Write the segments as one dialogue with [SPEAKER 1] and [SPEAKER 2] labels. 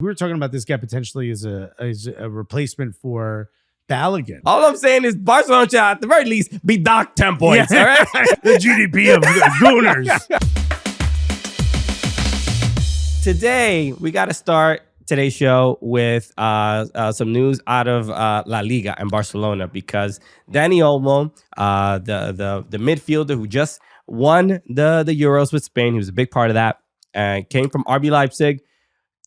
[SPEAKER 1] We were talking about this guy potentially as a replacement for Balogun.
[SPEAKER 2] All I'm saying is Barcelona should at the very least be docked 10 points.
[SPEAKER 1] Yeah.
[SPEAKER 2] All right?
[SPEAKER 1] The GDP of the Gooners.
[SPEAKER 2] Today, we got to start today's show with some news out of La Liga and Barcelona, because Dani Olmo, the midfielder who just won the Euros with Spain, he was a big part of that, came from RB Leipzig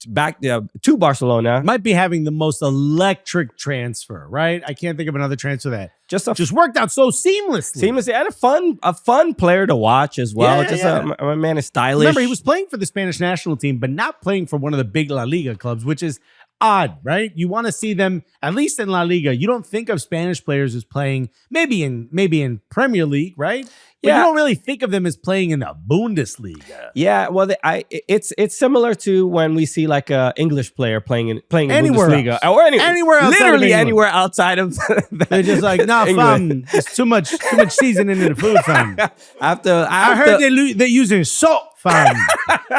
[SPEAKER 2] back to Barcelona.
[SPEAKER 1] Might be having the most electric transfer, right? I can't think of another transfer that just worked out so seamlessly.
[SPEAKER 2] And a fun player to watch as well. My man is stylish.
[SPEAKER 1] Remember, he was playing for the Spanish national team, but not playing for one of the big La Liga clubs, which is odd, right? You want to see them, at least in La Liga. You don't think of Spanish players as playing maybe in Premier League, right? But you don't really think of them as playing in the Bundesliga.
[SPEAKER 2] Yeah, well, it's similar to when we see like a English player playing in Bundesliga or anywhere else, literally anywhere outside of.
[SPEAKER 1] They're just like, nah, fam, it's too much seasoning in the food, fam. I heard they're using salt, fam.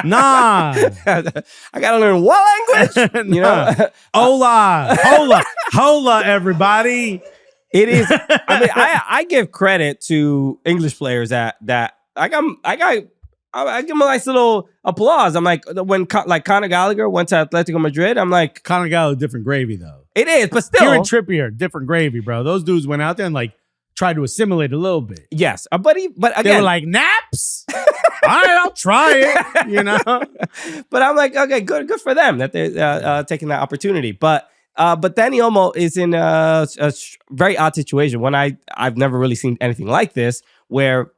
[SPEAKER 1] Nah,
[SPEAKER 2] I gotta learn what language? You know,
[SPEAKER 1] hola, everybody.
[SPEAKER 2] It is. I mean, I give credit to English players that I give them a nice little applause. I'm like, when Conor Gallagher went to Atletico Madrid, I'm like,
[SPEAKER 1] Conor Gallagher, different gravy though.
[SPEAKER 2] It is, but still,
[SPEAKER 1] Kieran Trippier, different gravy, bro. Those dudes went out there and like tried to assimilate a little bit.
[SPEAKER 2] Yes, but again,
[SPEAKER 1] they were like, naps. All right, I'll try it. You know,
[SPEAKER 2] but I'm like, okay, good for them that they're taking that opportunity, But Dani Olmo is in a very odd situation. When I've never really seen anything like this, where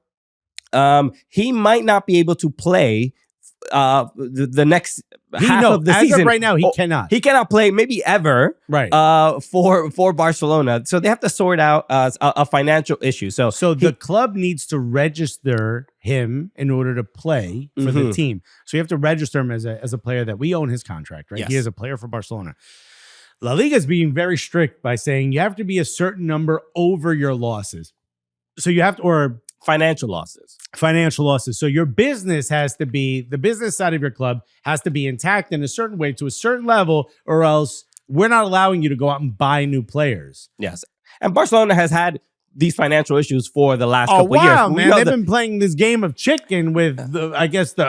[SPEAKER 2] he might not be able to play the next half of the season.
[SPEAKER 1] Of right now, he cannot.
[SPEAKER 2] He cannot play maybe ever.
[SPEAKER 1] Right.
[SPEAKER 2] For Barcelona, so they have to sort out a financial issue. So
[SPEAKER 1] the club needs to register him in order to play for the team. So you have to register him as a player that we own his contract. Right. Yes. He is a player for Barcelona. La Liga is being very strict by saying you have to be a certain number over your losses. So you have to, or
[SPEAKER 2] financial losses.
[SPEAKER 1] So your business has to be, the business side of your club has to be intact in a certain way to a certain level, or else we're not allowing you to go out and buy new players.
[SPEAKER 2] Yes. And Barcelona has had these financial issues for the last couple years.
[SPEAKER 1] Oh, wow, man. They've been playing this game of chicken with, the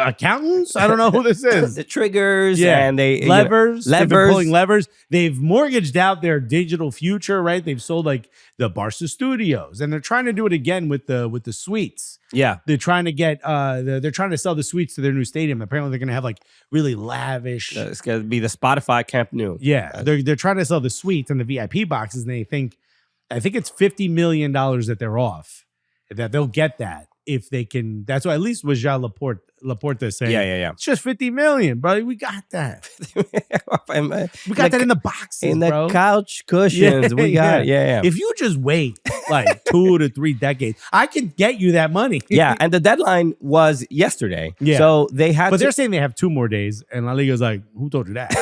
[SPEAKER 1] accountants. I don't know who this is.
[SPEAKER 2] The triggers and
[SPEAKER 1] levers. They've been pulling levers. They've mortgaged out their digital future, right? They've sold like the Barca studios, and they're trying to do it again with the suites.
[SPEAKER 2] Yeah.
[SPEAKER 1] They're trying to get, they're trying to sell the suites to their new stadium. Apparently they're going to have like really lavish.
[SPEAKER 2] It's going to be the Spotify Camp Nou.
[SPEAKER 1] Yeah. They're trying to sell the suites and the VIP boxes, and I think it's $50 million that they're off, that they'll get that if they can. That's what at least was Jean Laporte saying.
[SPEAKER 2] Yeah.
[SPEAKER 1] It's just $50 million, bro. We got that. We got that in the boxes,
[SPEAKER 2] in the
[SPEAKER 1] bro.
[SPEAKER 2] Couch cushions. We got it.
[SPEAKER 1] If you just wait like 2 to 3 decades, I could get you that money.
[SPEAKER 2] Yeah, and the deadline was yesterday. Yeah. So they had
[SPEAKER 1] But they're saying they have 2 more days, and La Liga's like, who told you that?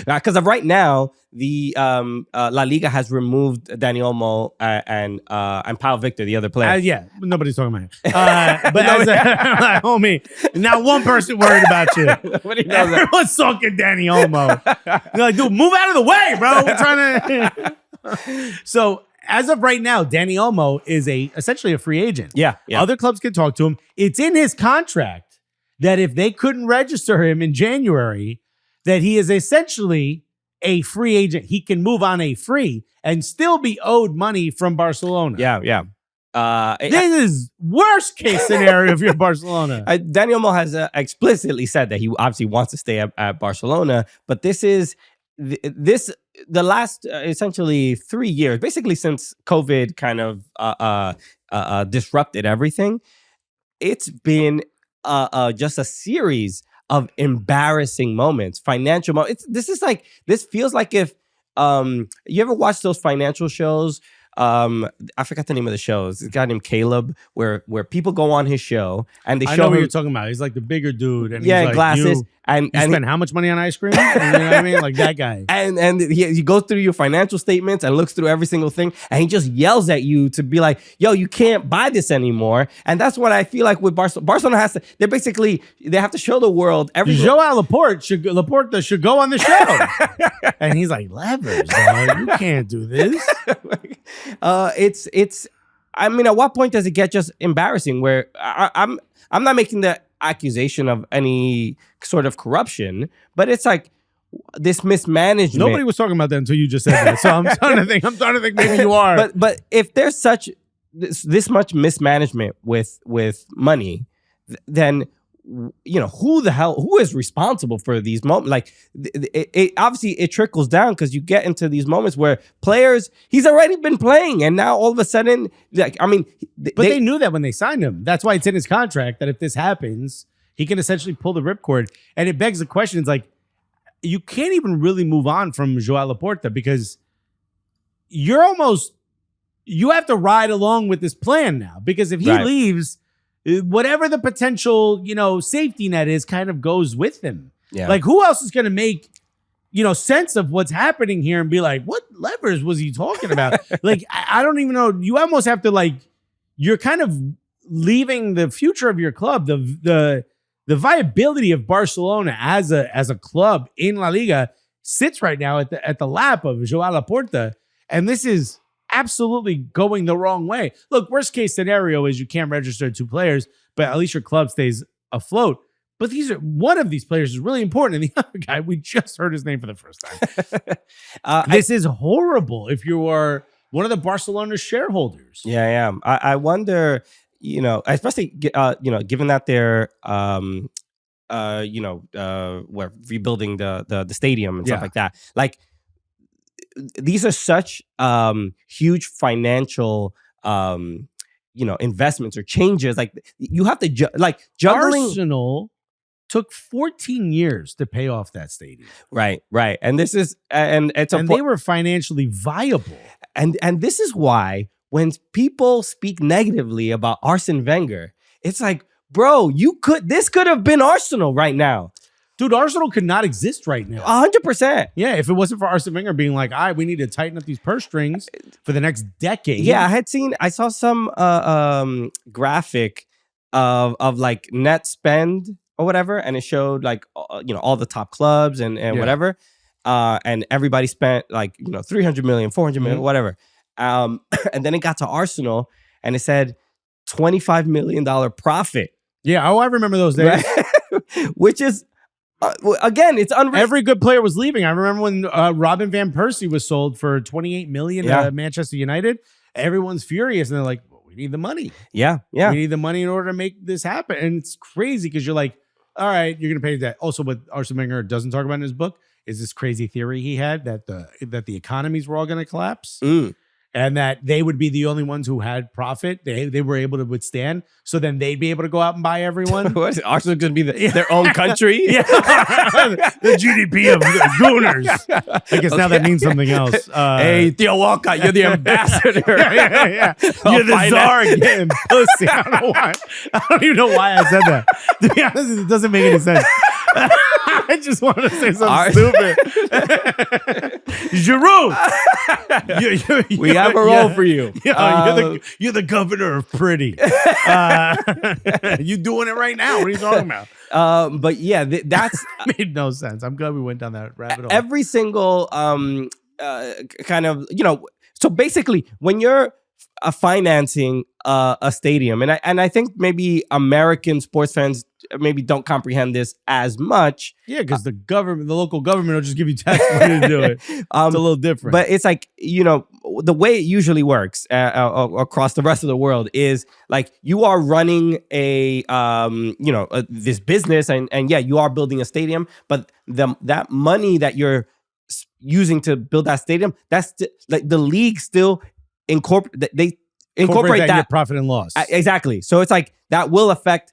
[SPEAKER 2] Because of right now, the La Liga has removed Dani Olmo and Pau Victor, the other player.
[SPEAKER 1] Yeah, nobody's talking about him. But as like, homie, not one person worried about you. Everyone's talking Dani Olmo. You're like, dude, move out of the way, bro. We're trying to. So as of right now, Dani Olmo is essentially a free agent.
[SPEAKER 2] Yeah.
[SPEAKER 1] Other clubs can talk to him. It's in his contract that if they couldn't register him in January, that he is essentially a free agent. He can move on a free and still be owed money from Barcelona.
[SPEAKER 2] Yeah.
[SPEAKER 1] This is worst case scenario if you're Barcelona.
[SPEAKER 2] Dani Olmo has explicitly said that he obviously wants to stay at Barcelona, but this is the last essentially 3 years, basically since COVID kind of disrupted everything. It's been just a series of embarrassing moments, financial moments. This feels like if you ever watch those financial shows I forgot the name of the show. It's a guy named Caleb, where people go on his show and they show
[SPEAKER 1] I know what
[SPEAKER 2] him,
[SPEAKER 1] you're talking about. He's like the bigger dude, and
[SPEAKER 2] yeah,
[SPEAKER 1] he's like,
[SPEAKER 2] glasses,
[SPEAKER 1] you spend how much money on ice cream? You know what I mean? Like that guy.
[SPEAKER 2] And he goes through your financial statements and looks through every single thing, and he just yells at you to be like, "Yo, you can't buy this anymore." And that's what I feel like with Barcelona. Barcelona has to. They have to show the world everything.
[SPEAKER 1] Joao Laporta should go on the show, and he's like, "Levers, dog, you can't do this."
[SPEAKER 2] It's. I mean, at what point does it get just embarrassing? Where I'm not making the accusation of any sort of corruption, but it's like this mismanagement.
[SPEAKER 1] Nobody was talking about that until you just said that. So I'm starting to think maybe you are.
[SPEAKER 2] But if there's such this much mismanagement with money, then who is responsible for these moments? Like it obviously it trickles down, because you get into these moments where players, he's already been playing, and now all of a sudden, like, I mean,
[SPEAKER 1] they knew that when they signed him. That's why it's in his contract that if this happens, he can essentially pull the ripcord. And it begs the question: it's like, you can't even really move on from Joao Laporta, because you have to ride along with this plan now, because if he leaves, whatever the potential, safety net is kind of goes with him. Yeah. Like, who else is going to make, sense of what's happening here and be like, what levers was he talking about? Like, I don't even know. You almost have to, like, you're kind of leaving the future of your club, the viability of Barcelona as a club in La Liga sits right now at the lap of Joao Laporta. And this is absolutely going the wrong way. Look, worst case scenario is you can't register 2 players, but at least your club stays afloat. But one of these players is really important, and the other guy, we just heard his name for the first time. This is horrible if you are one of the Barcelona shareholders.
[SPEAKER 2] Yeah. I wonder, especially given that they're we're rebuilding the stadium and stuff like that. Like, these are such huge financial investments or changes. Like, you have to juggling.
[SPEAKER 1] Arsenal took 14 years to pay off that stadium.
[SPEAKER 2] Right. And this is and
[SPEAKER 1] they were financially viable.
[SPEAKER 2] And this is why when people speak negatively about Arsene Wenger, it's like, bro, this could have been Arsenal right now.
[SPEAKER 1] Dude, Arsenal could not exist right now.
[SPEAKER 2] 100%.
[SPEAKER 1] Yeah, if it wasn't for Arsene Wenger being like, we need to tighten up these purse strings for the next decade.
[SPEAKER 2] Yeah, I saw some graphic of like net spend or whatever, and it showed like all the top clubs and whatever, and everybody spent like 300 million, 400 million, whatever. And then it got to Arsenal, and it said $25 million profit.
[SPEAKER 1] Yeah, I remember those days.
[SPEAKER 2] Which is. Again, it's unreal.
[SPEAKER 1] Every good player was leaving. I remember when Robin van Persie was sold for $28 million to Manchester United. Everyone's furious, and they're like, well, we need the money.
[SPEAKER 2] Yeah.
[SPEAKER 1] We need the money in order to make this happen. And it's crazy because you're like, all right, you're going to pay that. Also, what Arsene Wenger doesn't talk about in his book is this crazy theory he had that the economies were all going to collapse. And that they would be the only ones who had profit. They were able to withstand. So then they'd be able to go out and buy everyone.
[SPEAKER 2] What? Arsenal's going to be their own country?
[SPEAKER 1] Yeah. The GDP of the Gooners. I guess now that means something else.
[SPEAKER 2] Hey, Theo Walcott, you're the ambassador.
[SPEAKER 1] Yeah. You're the czar getting pussy. I don't even know why I said that. To be honest, it doesn't make any sense. I just want to say something stupid. Giroud.
[SPEAKER 2] We have a role for you.
[SPEAKER 1] You're the governor of pretty. You doing it right now. What are you talking about?
[SPEAKER 2] But yeah, that's
[SPEAKER 1] made no sense. I'm glad we went down that rabbit hole.
[SPEAKER 2] Every single kind of, so basically when you're financing a stadium, and I think maybe American sports fans maybe don't comprehend this as much.
[SPEAKER 1] Yeah, because the local government will just give you tax money to do it. It's a little different.
[SPEAKER 2] But it's like, the way it usually works across the rest of the world is like you are running this business and you are building a stadium, but that money that you're using to build that stadium, that's like the league still incorporate that
[SPEAKER 1] in your profit and loss.
[SPEAKER 2] Exactly. So it's like that will affect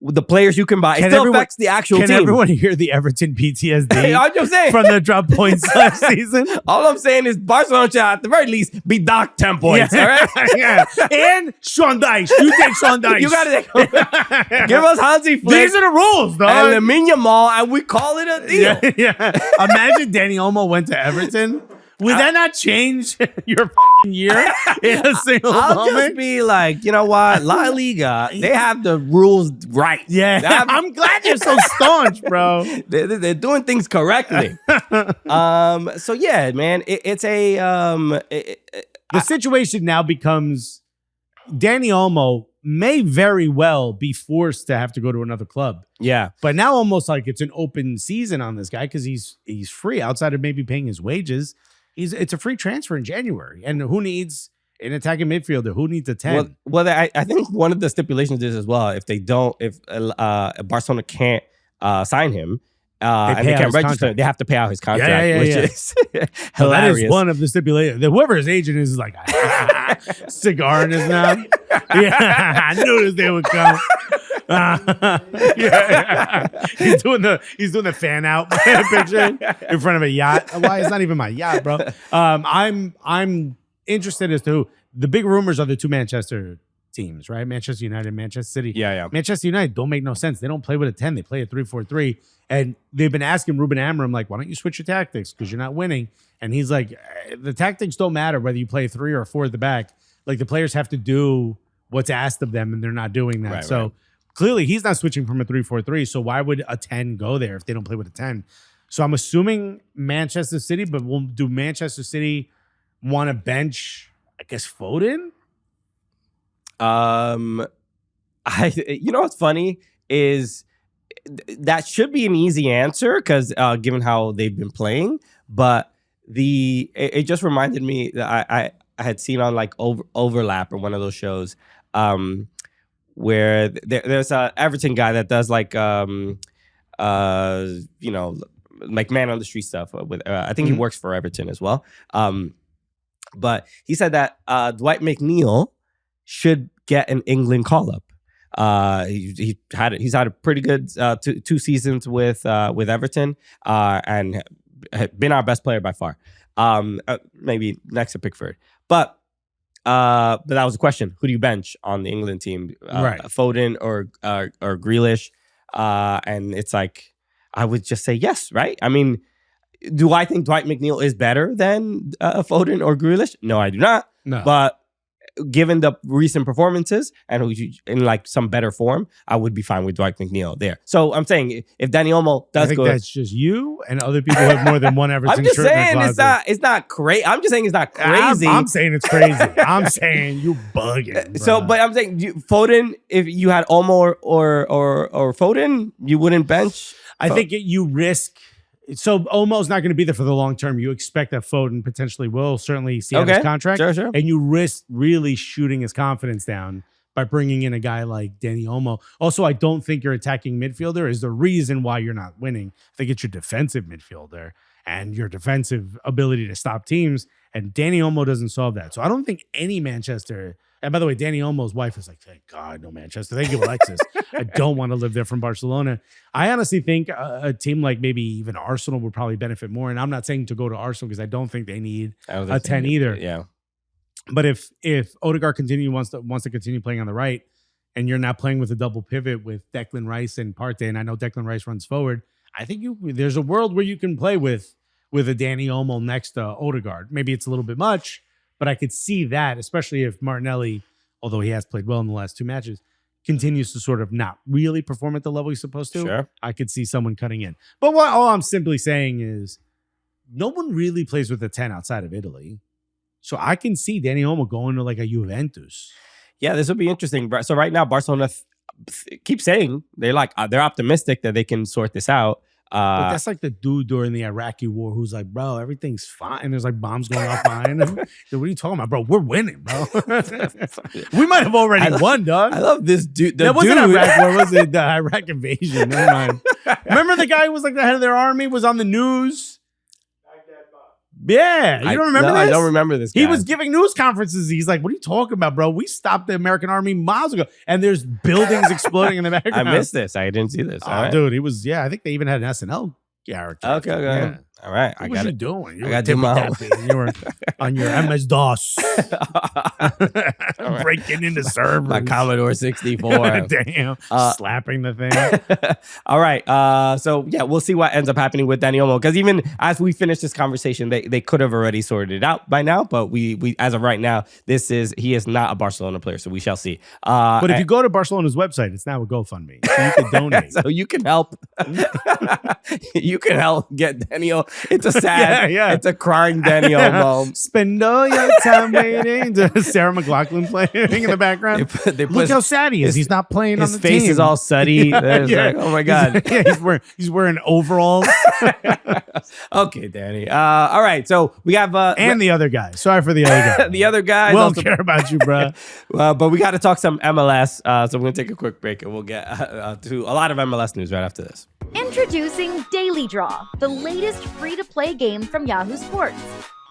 [SPEAKER 2] the players you can buy. It still affects the actual team.
[SPEAKER 1] Can everyone hear the Everton PTSD
[SPEAKER 2] I'm just saying.
[SPEAKER 1] from the drop points last season?
[SPEAKER 2] All I'm saying is Barcelona should at the very least be docked 10 points. All right.
[SPEAKER 1] Yeah. And Sean Dyche. You take Sean Dyche.
[SPEAKER 2] You got to give us Hansi Flick.
[SPEAKER 1] These are the rules, dog.
[SPEAKER 2] And Lamine Yamal, and we call it a deal.
[SPEAKER 1] Yeah. Imagine Dani Olmo went to Everton. Would that not change your fucking year in a single
[SPEAKER 2] I'll
[SPEAKER 1] moment?
[SPEAKER 2] just be like, you know what? La Liga, they have the rules right.
[SPEAKER 1] Yeah. I'm glad you're so staunch, bro.
[SPEAKER 2] They're doing things correctly. So yeah, man, the
[SPEAKER 1] situation now becomes Dani Olmo may very well be forced to have to go to another club.
[SPEAKER 2] Yeah.
[SPEAKER 1] But now almost like it's an open season on this guy because he's free outside of maybe paying his wages. It's a free transfer in January. And who needs an attacking midfielder? Who needs a 10?
[SPEAKER 2] Well, I think one of the stipulations is as well, if Barcelona can't sign him, and they can't register, they have to pay out his contract, which is hilarious.
[SPEAKER 1] That is one of the stipulations. Whoever his agent is like a cigar in his mouth. Yeah, I knew this day would come. He's doing the fan out picture in front of a yacht. Why? It's not even my yacht, bro. I'm interested as to the big rumors are the two Manchester teams, right? Manchester United, Manchester City.
[SPEAKER 2] Yeah.
[SPEAKER 1] Manchester United don't make no sense. They don't play with a 10. They play a 3-4-3. And they've been asking Ruben Amorim, like, why don't you switch your tactics? Because you're not winning. And he's like, the tactics don't matter whether you play 3 or 4 at the back. Like, the players have to do what's asked of them, and they're not doing that. Right. Clearly, he's not switching from a 3-4-3. So why would a 10 go there if they don't play with a 10? So I'm assuming Manchester City, but do Manchester City want to bench, I guess, Foden?
[SPEAKER 2] You know what's funny is that should be an easy answer because given how they've been playing, but it just reminded me that I had seen on like Overlap or one of those shows where there's a Everton guy that does like like man on the street stuff with I think he works for Everton as well. But he said that Dwight McNeil should get an England call up. He's had a pretty good 2 seasons with Everton and been our best player by far. Maybe next to Pickford, but that was a question. Who do you bench on the England team?
[SPEAKER 1] Right.
[SPEAKER 2] Foden or Grealish? And it's like I would just say yes, right? I mean, do I think Dwight McNeil is better than Foden or Grealish? No, I do not.
[SPEAKER 1] No.
[SPEAKER 2] But given the recent performances and in like some better form, I would be fine with Dwight McNeil there. So I'm saying if Dani Olmo does go,
[SPEAKER 1] that's just you and other people have more than one Everton.
[SPEAKER 2] I'm just
[SPEAKER 1] shirt
[SPEAKER 2] saying
[SPEAKER 1] in their closet.
[SPEAKER 2] it's not crazy. I'm just saying it's not crazy.
[SPEAKER 1] I'm saying it's crazy. I'm saying you bugging. Bro.
[SPEAKER 2] So, but I'm saying Foden. If you had Olmo or Foden, you wouldn't bench.
[SPEAKER 1] I think you risk. So Olmo's not going to be there for the long term. You expect that Foden potentially will certainly see out his contract.
[SPEAKER 2] Sure.
[SPEAKER 1] And you risk really shooting his confidence down by bringing in a guy like Dani Olmo. Also, I don't think your attacking midfielder is the reason why you're not winning. I think it's your defensive midfielder and your defensive ability to stop teams. And Dani Olmo doesn't solve that. So I don't think any Manchester. And by the way, Dani Olmo's wife is like, thank God, no Manchester. Thank you, Alexis. I don't want to live there from Barcelona. I honestly think a team like maybe even Arsenal would probably benefit more. And I'm not saying to go to Arsenal because I don't think they need a 10 either.
[SPEAKER 2] Yeah.
[SPEAKER 1] But if Odegaard wants to continue playing on the right and you're not playing with a double pivot with Declan Rice and Partey, and I know Declan Rice runs forward, I think there's a world where you can play with a Dani Olmo next to Odegaard. Maybe it's a little bit much, but I could see that, especially if Martinelli, although he has played well in the last 2 matches, continues to sort of not really perform at the level he's supposed to.
[SPEAKER 2] Sure.
[SPEAKER 1] I could see someone cutting in. But all I'm simply saying is no one really plays with a 10 outside of Italy. So I can see Dani Olmo going to like a Juventus.
[SPEAKER 2] Yeah, this would be interesting. So right now, Barcelona keeps saying they're optimistic that they can sort this out.
[SPEAKER 1] But that's like the dude during the Iraqi war who's like, bro, everything's fine. And there's like bombs going off behind him. Dude, what are you talking about, bro? We're winning, bro. We might have already won, dog.
[SPEAKER 2] I love this dude.
[SPEAKER 1] That wasn't Iraq war, was it? The Iraq invasion. Never mind. Remember the guy who was like the head of their army, was on the news? Yeah, you don't remember this?
[SPEAKER 2] I don't remember this guy.
[SPEAKER 1] He was giving news conferences. He's like, what are you talking about, bro? We stopped the American Army miles ago. And there's buildings exploding in the background.
[SPEAKER 2] I missed this. I didn't see this.
[SPEAKER 1] Dude, he was, I think they even had an SNL character.
[SPEAKER 2] Okay.
[SPEAKER 1] Yeah.
[SPEAKER 2] All right.
[SPEAKER 1] What was you doing? You
[SPEAKER 2] I got to do my
[SPEAKER 1] homework. You were on your MS-DOS. Breaking into servers.
[SPEAKER 2] My Commodore 64.
[SPEAKER 1] Damn. Slapping the thing.
[SPEAKER 2] All right. So, yeah, we'll see what ends up happening with Dani Olmo. Because even as we finish this conversation, they could have already sorted it out by now. But we as of right now, he is not a Barcelona player. So we shall see.
[SPEAKER 1] But if you go to Barcelona's website, it's now a GoFundMe. So you can donate.
[SPEAKER 2] So you can help. You can help get Daniel. It's a sad, it's a crying Dani Olmo.
[SPEAKER 1] Spend all your time waiting. Sarah McLachlan playing in the background. Look how sad he is. He's not playing on the team.
[SPEAKER 2] His face is all suddy. Like, oh my God.
[SPEAKER 1] He's wearing overalls.
[SPEAKER 2] Okay, Dani. All right. So we have
[SPEAKER 1] and the other guy. Sorry for the other guy.
[SPEAKER 2] The other guy.
[SPEAKER 1] We don't care about you, bro.
[SPEAKER 2] But we got to talk some MLS. So we're gonna take a quick break, and we'll get to a lot of MLS news right after this.
[SPEAKER 3] Introducing Daily Draw, the latest free-to-play game from Yahoo Sports.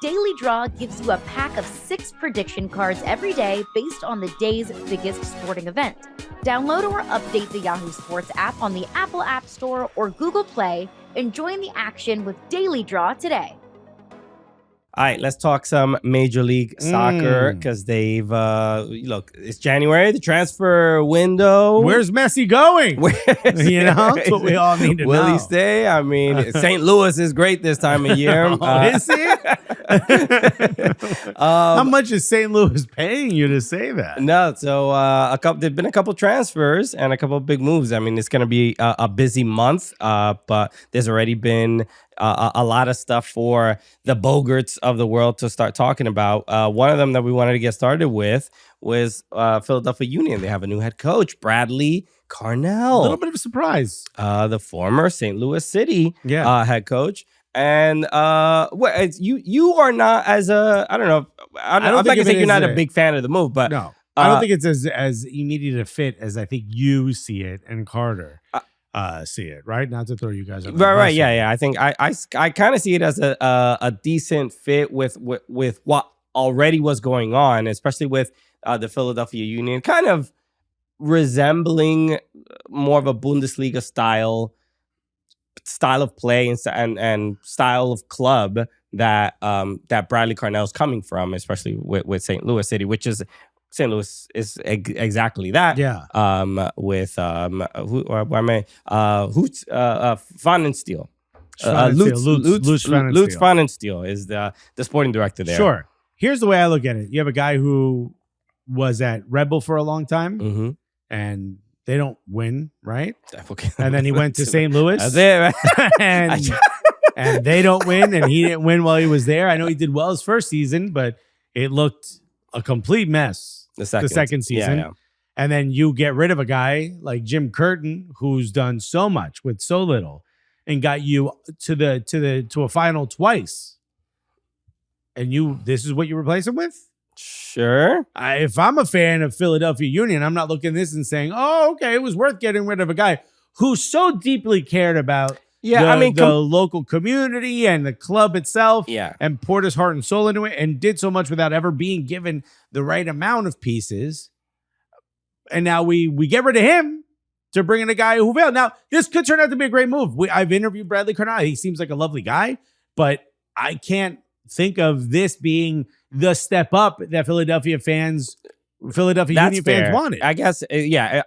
[SPEAKER 3] Daily Draw gives you a pack of 6 prediction cards every day based on the day's biggest sporting event. Download or update the Yahoo Sports app on the Apple App Store or Google Play and join the action with Daily Draw today.
[SPEAKER 2] All right, let's talk some Major League Soccer because they've, look, it's January, the transfer window.
[SPEAKER 1] Where's Messi going? That's what we all need to know.
[SPEAKER 2] Will he stay? I mean, St. Louis is great this time of year.
[SPEAKER 1] Is he? How much is St. Louis paying you to say that?
[SPEAKER 2] No, so there've been a couple transfers and a couple of big moves. I mean, it's going to be a busy month, but there's already been a lot of stuff for the Bogarts of the world to start talking about. One of them that we wanted to get started with was Philadelphia Union. They have a new head coach, Bradley Carnell.
[SPEAKER 1] A little bit of a surprise.
[SPEAKER 2] The former St. Louis City head coach. And you are not as a, I don't know. I'm not going to say you're not a big fan of the move, but
[SPEAKER 1] no, I don't think it's as immediate a fit as I think you see it and Carter. See it, right? Not to throw you guys up.
[SPEAKER 2] Right. Yeah. I think I kind of see it as a decent fit with what already was going on, especially with the Philadelphia Union, kind of resembling more of a Bundesliga style of play and style of club that Bradley Carnell is coming from, especially with St. Louis City, which is. St. Louis is exactly that.
[SPEAKER 1] Yeah.
[SPEAKER 2] With Pfannenstiel. Lutz Pfannenstiel is the sporting director there.
[SPEAKER 1] Sure. Here's the way I look at it. You have a guy who was at Red Bull for a long time, and they don't win, right? And then he went to St. Louis.
[SPEAKER 2] That's it,
[SPEAKER 1] right? and they don't win, and he didn't win while he was there. I know he did well his first season, but it looked a complete mess. The second season.
[SPEAKER 2] Yeah.
[SPEAKER 1] And then you get rid of a guy like Jim Curtin, who's done so much with so little and got you to a final twice. And this is what you replace him with?
[SPEAKER 2] Sure.
[SPEAKER 1] If I'm a fan of Philadelphia Union, I'm not looking at this and saying, oh, okay, it was worth getting rid of a guy who so deeply cared about the local community and the club itself, and poured his heart and soul into it and did so much without ever being given the right amount of pieces. And now we get rid of him to bring in a guy who failed. Now, this could turn out to be a great move. I've interviewed Bradley Carnell. He seems like a lovely guy, but I can't think of this being the step up that Philadelphia Union fans wanted.
[SPEAKER 2] I guess,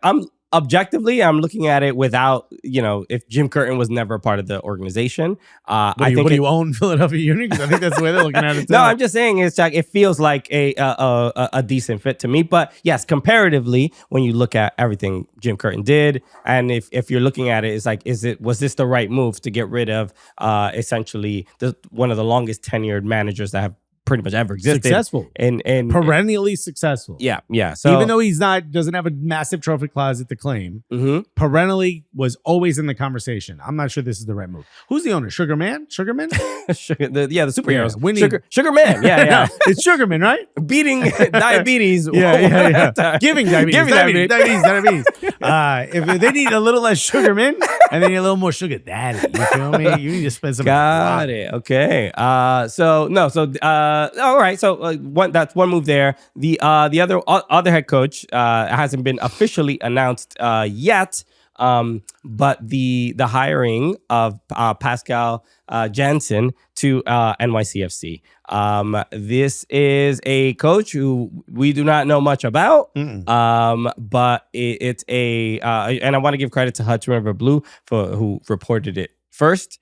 [SPEAKER 2] I'm looking at it without, if Jim Curtin was never a part of the organization.
[SPEAKER 1] Do you own Philadelphia Union? Because I think that's the way they're looking at it too.
[SPEAKER 2] No, I'm just saying it feels like a decent fit to me. But yes, comparatively, when you look at everything Jim Curtin did, and if you're looking at it, it's like, was this the right move to get rid of essentially one of the longest tenured managers that have pretty much ever existed.
[SPEAKER 1] Successful.
[SPEAKER 2] And
[SPEAKER 1] Perennially successful.
[SPEAKER 2] Yeah. So
[SPEAKER 1] even though doesn't have a massive trophy closet to claim, perennially was always in the conversation. I'm not sure this is the right move. Who's the owner? Sugarman?
[SPEAKER 2] the superheroes.
[SPEAKER 1] Winnie.
[SPEAKER 2] Sugar Man. Yeah.
[SPEAKER 1] No, it's Sugarman, right?
[SPEAKER 2] Beating diabetes.
[SPEAKER 1] Yeah. Giving diabetes. Diabetes. If they need a little less Sugarman and they need a little more sugar daddy, you feel me? You need to spend some.
[SPEAKER 2] Got it. Okay. All right. So that's one move there. The other head coach hasn't been officially announced yet. But the hiring of Pascal Jansen to NYCFC. This is a coach who we do not know much about. But it's and I want to give credit to Hutch River Blue who reported it first.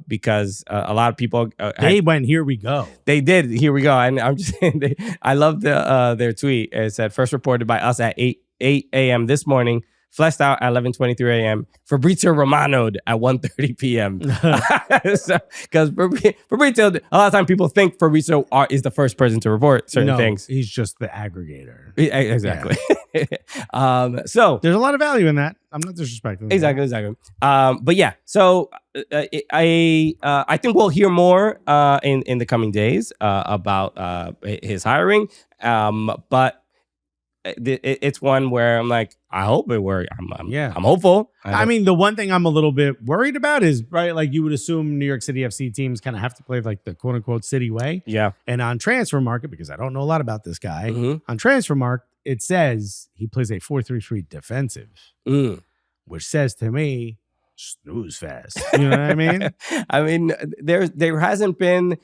[SPEAKER 2] Because a lot of people
[SPEAKER 1] they went, here we go.
[SPEAKER 2] They did, here we go. And I'm just saying, I love their tweet. It said, first reported by us at 8 a.m. this morning, fleshed out at 11:23 a.m. Fabrizio Romano'd at 1:30 p.m. Because Fabrizio, a lot of times people think Fabrizio is the first person to report certain things.
[SPEAKER 1] He's just the aggregator.
[SPEAKER 2] Exactly. So
[SPEAKER 1] there's a lot of value in that. I'm not disrespecting.
[SPEAKER 2] Exactly. But yeah, so I think we'll hear more in the coming days about his hiring. But it's one where I'm like, I hope it works. I'm hopeful.
[SPEAKER 1] I mean, the one thing I'm a little bit worried about is, right, like you would assume New York City FC teams kind of have to play like the quote unquote city way.
[SPEAKER 2] Yeah.
[SPEAKER 1] And on Transfer Market, because I don't know a lot about this guy, on Transfer Market, it says he plays a 4-3-3 defensive, which says to me, snooze fast. You know what I mean?
[SPEAKER 2] I mean, there hasn't been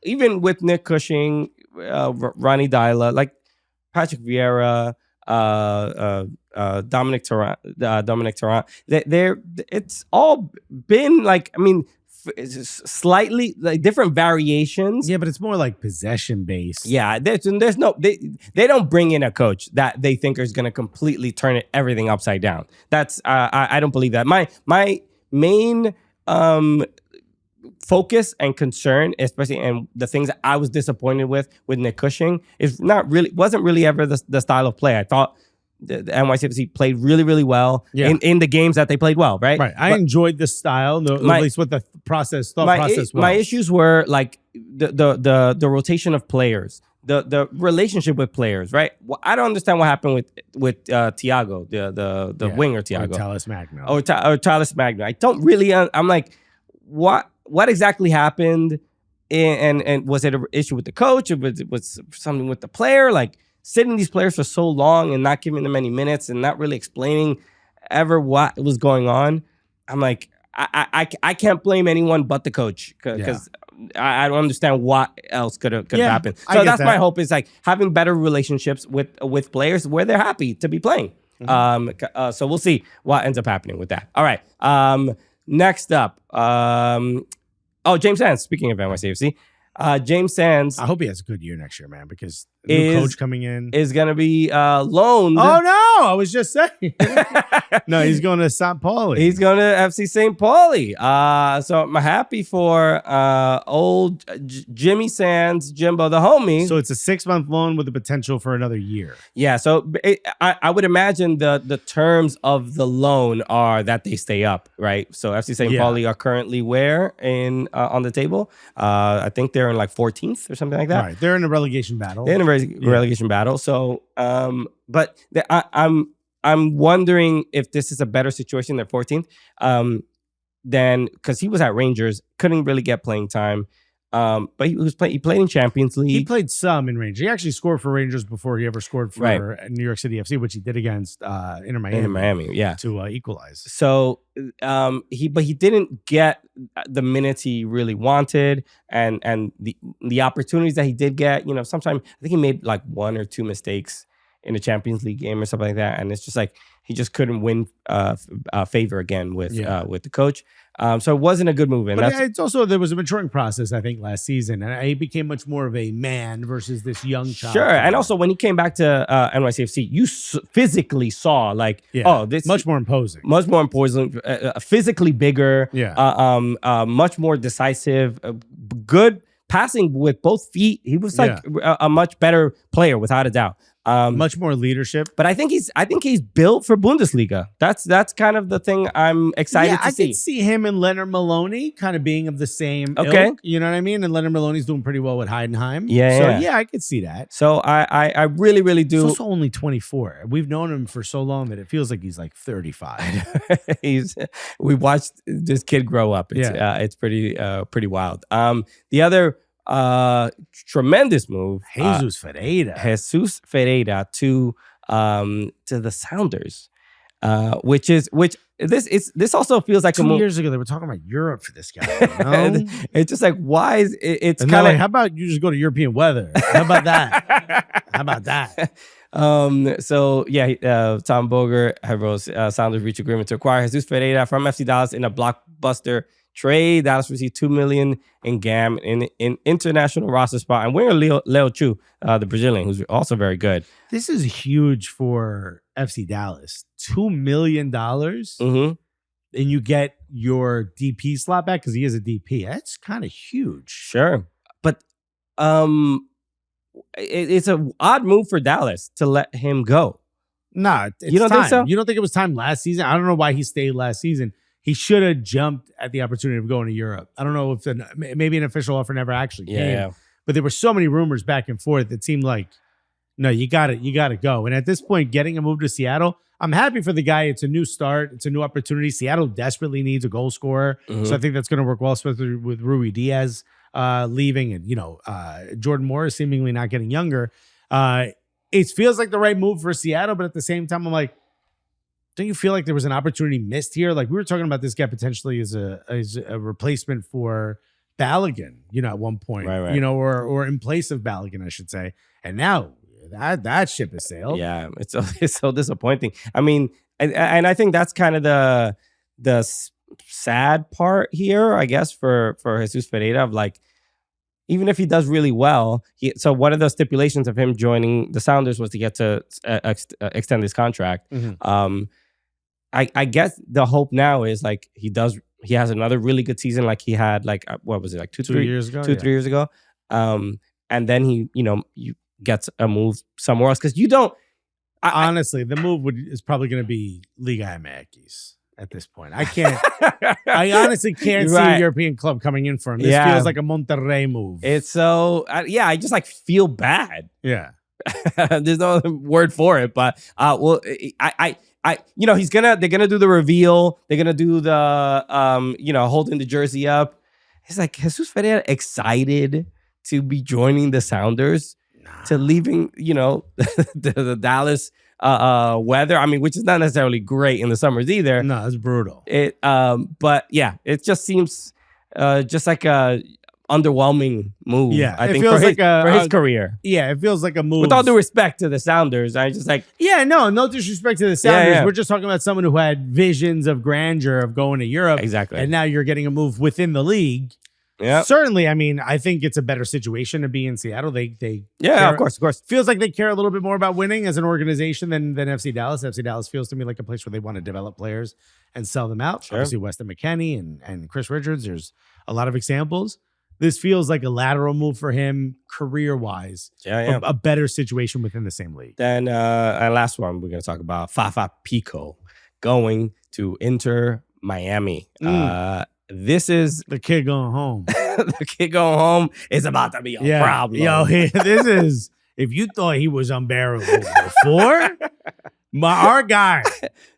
[SPEAKER 2] even with Nick Cushing, Ronnie Dyla, like Patrick Vieira, Dominic Tarrant. It's all been like, I mean, slightly like different variations.
[SPEAKER 1] Yeah, but it's more like possession based.
[SPEAKER 2] Yeah, there's no they don't bring in a coach that they think is going to completely turn everything upside down. That's I don't believe that. My main focus and concern, especially, and the things that I was disappointed with Nick Cushing, wasn't really ever the style of play. I thought the NYCFC played really, really well in the games that they played well, right?
[SPEAKER 1] Right. I enjoyed the style, at least what the process was.
[SPEAKER 2] My issues were like the rotation of players, the relationship with players, right? Well, I don't understand what happened with Thiago, the winger Thiago.
[SPEAKER 1] Or Talles Magno.
[SPEAKER 2] Or Talles Magno. I don't really, I'm like, what exactly happened? And was it an issue with the coach? Or was it something with the player? Like, sitting these players for so long and not giving them any minutes and not really explaining ever what was going on. I'm like, I can't blame anyone but the coach because I don't understand what else could have happened. So that's my hope, is like having better relationships with players where they're happy to be playing. So we'll see what ends up happening with that. All right. Next up. James Sands, speaking of NYCFC. James Sands.
[SPEAKER 1] I hope he has a good year next year, man, because the new coach coming in
[SPEAKER 2] is going to be loaned.
[SPEAKER 1] Oh, no. I was just saying. No, he's going to St. Pauli.
[SPEAKER 2] He's going to FC St. Pauli. So I'm happy for old Jimmy Sands, Jimbo, the homie.
[SPEAKER 1] So it's a 6-month loan with the potential for another year.
[SPEAKER 2] Yeah. So I would imagine the terms of the loan are that they stay up, right? So FC St. Pauli are currently where on the table? I think they're in like 14th or something like that.
[SPEAKER 1] Right. They're in a relegation battle.
[SPEAKER 2] Relegation battle. So, but I'm wondering if this is a better situation than 14th. Then because he was at Rangers, couldn't really get playing time. But he played in Champions League.
[SPEAKER 1] He played some in Rangers. He actually scored for Rangers before he ever scored for New York City FC, which he did against Inter Miami. To equalize.
[SPEAKER 2] So he didn't get the minutes he really wanted, and the opportunities that he did get. You know, sometimes I think he made like 1 or 2 mistakes in a Champions League game or something like that, and it's just like he just couldn't win favor again with the coach. So it wasn't a good move. And
[SPEAKER 1] it's also, there was a maturing process, I think, last season. And he became much more of a man versus this young child.
[SPEAKER 2] Sure. And also when he came back to NYCFC, you physically saw like, this
[SPEAKER 1] much more imposing.
[SPEAKER 2] Much more imposing, physically bigger, much more decisive, good passing with both feet. He was like a much better player, without a doubt.
[SPEAKER 1] Much more leadership.
[SPEAKER 2] But I think he's built for Bundesliga. That's kind of the thing I'm excited to see.
[SPEAKER 1] I could see him and Leonard Maloney kind of being of the same ilk, you know what I mean? And Leonard Maloney's doing pretty well with Heidenheim. Yeah, I could see that.
[SPEAKER 2] So I really, really do.
[SPEAKER 1] He's also only 24. We've known him for so long that it feels like he's like 35.
[SPEAKER 2] We watched this kid grow up. It's pretty wild. The other tremendous move,
[SPEAKER 1] Jesus Ferreira
[SPEAKER 2] to the Sounders, which this also feels like
[SPEAKER 1] 2 years ago they were talking about Europe for this guy. You know?
[SPEAKER 2] It's just like, why is it's
[SPEAKER 1] kind of like, how about you just go to European weather? How about that? How about that?
[SPEAKER 2] So yeah, Tom Boger wrote, Sounders reach agreement to acquire Jesus Ferreira from FC Dallas in a blockbuster trade. Dallas received $2 million in GAM in international roster spot, and winger Leo Chu, the Brazilian, who's also very good.
[SPEAKER 1] This is huge for FC Dallas. $2 million, and you get your DP slot back because he is a DP. That's kind of huge.
[SPEAKER 2] Sure, but it's an odd move for Dallas to let him go.
[SPEAKER 1] Nah,
[SPEAKER 2] you don't think so?
[SPEAKER 1] You don't think it was time last season? I don't know why he stayed last season. He should have jumped at the opportunity of going to Europe. I don't know if maybe an official offer never actually came, but there were so many rumors back and forth. It seemed like, no, you got to go. And at this point, getting a move to Seattle, I'm happy for the guy. It's a new start. It's a new opportunity. Seattle desperately needs a goal scorer. So I think that's going to work well, especially with Rui Diaz leaving and, Jordan Morris seemingly not getting younger. It feels like the right move for Seattle, but at the same time, I'm like, don't you feel like there was an opportunity missed here? Like we were talking about this guy potentially as a replacement for Balogun, at one point,
[SPEAKER 2] right.
[SPEAKER 1] Or in place of Balogun, I should say. And now that ship has sailed.
[SPEAKER 2] Yeah, it's so disappointing. I mean, and I think that's kind of the sad part here, I guess, for Jesus Ferreira, of like, even if he does really well, so one of the stipulations of him joining the Sounders was to get to extend his contract. I guess the hope now is like he has another really good season like he had like what was it, like 3 years ago, and then he you gets a move somewhere else, because you don't
[SPEAKER 1] honestly the move is probably going to be Liga MX at this point. I honestly can't see a European club coming in for him. This feels like a Monterrey move.
[SPEAKER 2] It's so I just like feel bad.
[SPEAKER 1] Yeah.
[SPEAKER 2] There's no other word for it, but they're gonna do the reveal. They're gonna do the holding the jersey up. It's like, Jesus Ferreira excited to be joining the Sounders, to leaving the Dallas weather. I mean, which is not necessarily great in the summers either.
[SPEAKER 1] No, it's brutal.
[SPEAKER 2] But yeah, it just seems just like a underwhelming move. Yeah, I think for his career.
[SPEAKER 1] Yeah, it feels like a move.
[SPEAKER 2] With all due respect to the Sounders, I just like.
[SPEAKER 1] Yeah, no disrespect to the Sounders. Yeah. We're just talking about someone who had visions of grandeur of going to Europe.
[SPEAKER 2] Exactly.
[SPEAKER 1] And now you're getting a move within the league.
[SPEAKER 2] Yeah.
[SPEAKER 1] Certainly, I mean, I think it's a better situation to be in Seattle. They
[SPEAKER 2] care, of course.
[SPEAKER 1] Feels like they care a little bit more about winning as an organization than FC Dallas. FC Dallas feels to me like a place where they want to develop players and sell them out.
[SPEAKER 2] Sure.
[SPEAKER 1] Obviously, Weston McKennie and Chris Richards. There's a lot of examples. This feels like a lateral move for him career-wise.
[SPEAKER 2] Yeah.
[SPEAKER 1] A better situation within the same league.
[SPEAKER 2] Then our last one, we're going to talk about Fafa Pico going to Inter Miami. This is
[SPEAKER 1] the kid going home.
[SPEAKER 2] The kid going home is about to be a problem.
[SPEAKER 1] Yo, this is, if you thought he was unbearable before, our guy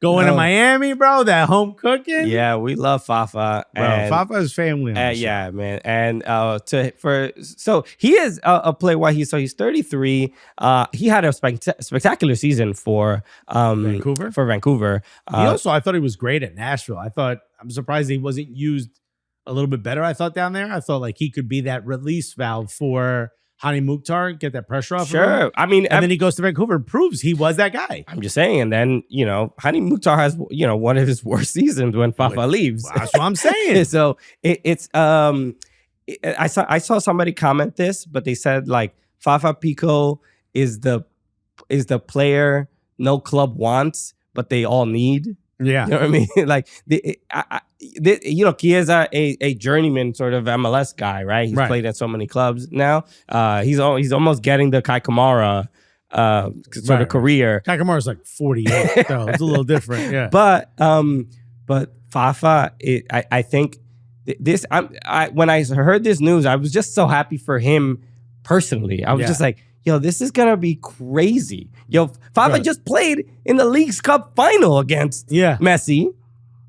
[SPEAKER 1] going to Miami, bro, that home cooking.
[SPEAKER 2] Yeah, we love Fafa.
[SPEAKER 1] Bro, Fafa's family.
[SPEAKER 2] Yeah, man. And so he is a player. He's 33. He had a spectacular season for
[SPEAKER 1] Vancouver.
[SPEAKER 2] For Vancouver.
[SPEAKER 1] I thought he was great at Nashville. I'm surprised he wasn't used a little bit better. I thought down there, I thought like he could be that release valve for Hani Mukhtar, get that pressure off.
[SPEAKER 2] Sure.
[SPEAKER 1] Of him. And then he goes to Vancouver and proves he was that guy.
[SPEAKER 2] I'm just saying. And then, Hani Mukhtar has, one of his worst seasons when Fafa leaves.
[SPEAKER 1] That's what I'm saying.
[SPEAKER 2] So I saw somebody comment this, but they said like Fafa Pico is the player no club wants, but they all need.
[SPEAKER 1] Yeah.
[SPEAKER 2] You know what I mean? Like, he is a journeyman sort of MLS guy, right? He's played at so many clubs now. He's almost getting the Kai Kamara sort of career.
[SPEAKER 1] Kai Kamara's like 48, so it's a little different. Yeah.
[SPEAKER 2] But Fafa, I think this. When I heard this news, I was just so happy for him personally. I was just like, yo, this is gonna be crazy. Yo, Fafa just played in the League's Cup final against Messi.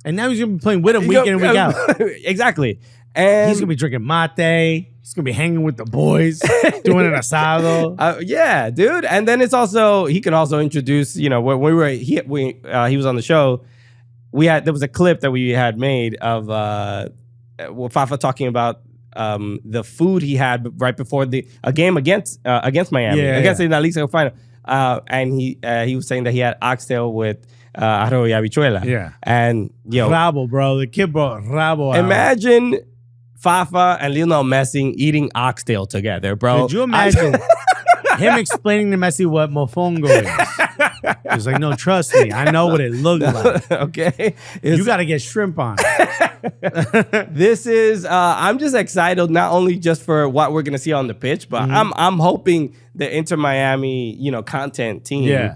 [SPEAKER 1] And now he's gonna be playing with him week in and week out.
[SPEAKER 2] Exactly. And
[SPEAKER 1] he's gonna be drinking mate. He's gonna be hanging with the boys, doing an asado.
[SPEAKER 2] Yeah, dude. And then it's also, he can also introduce, when he was on the show, there was a clip that we had made of Fafa talking about the food he had right before a game against Miami, against the League Cup final. And he was saying that he had oxtail with arroz y habichuela.
[SPEAKER 1] Yeah.
[SPEAKER 2] And
[SPEAKER 1] rabo, bro. The kid brought rabo out.
[SPEAKER 2] Imagine Fafa and Lionel Messi eating oxtail together, bro.
[SPEAKER 1] Could you imagine him explaining to Messi what mofongo is? He's like, no, trust me. I know what it looks like.
[SPEAKER 2] Okay.
[SPEAKER 1] You got to get shrimp on it.
[SPEAKER 2] This is, I'm just excited, not only just for what we're going to see on the pitch, but I'm hoping the Inter Miami, content team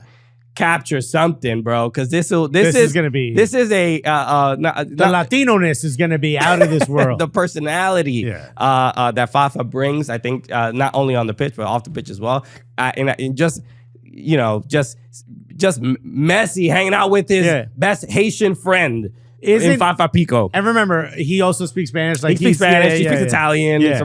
[SPEAKER 2] capture something, bro, because this is gonna be the
[SPEAKER 1] Latino-ness is gonna be out of this world.
[SPEAKER 2] The personality that Fafa brings, I think, not only on the pitch but off the pitch as well, and just Messi hanging out with his best Haitian friend. In Fafa Pico.
[SPEAKER 1] And remember, he also speaks Spanish. Like
[SPEAKER 2] he speaks Spanish, he speaks Italian.
[SPEAKER 1] Yeah.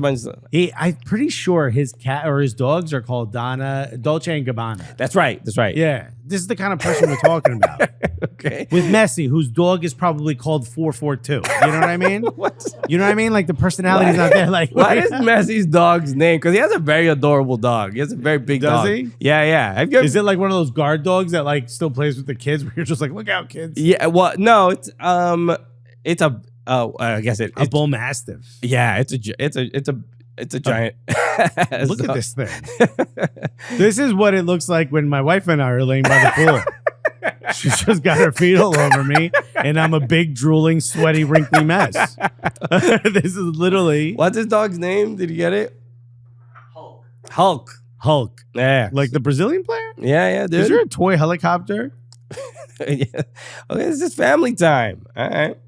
[SPEAKER 1] I'm pretty sure his cat or his dogs are called Dolce and Gabbana.
[SPEAKER 2] That's right.
[SPEAKER 1] Yeah. This is the kind of person we're talking about.
[SPEAKER 2] Okay.
[SPEAKER 1] With Messi, whose dog is probably called 442. You know what I mean?
[SPEAKER 2] What?
[SPEAKER 1] You know what I mean? Like the personality's not there. Like,
[SPEAKER 2] what is Messi's dog's name? Because he has a very adorable dog. He has a very big dog.
[SPEAKER 1] Does he?
[SPEAKER 2] Yeah.
[SPEAKER 1] Is it like one of those guard dogs that like still plays with the kids where you're just like, look out, kids?
[SPEAKER 2] Yeah. Well, no, it's a I guess it's
[SPEAKER 1] a bull mastiff.
[SPEAKER 2] Yeah, it's a giant.
[SPEAKER 1] Look at this thing. This is what it looks like when my wife and I are laying by the pool. She's just got her feet all over me, and I'm a big, drooling, sweaty, wrinkly mess. This is literally...
[SPEAKER 2] What's his dog's name? Did you get it? Hulk. Yeah.
[SPEAKER 1] Like the Brazilian player?
[SPEAKER 2] Yeah, dude.
[SPEAKER 1] Is there a toy helicopter?
[SPEAKER 2] Yeah. Okay, this is family time. All right.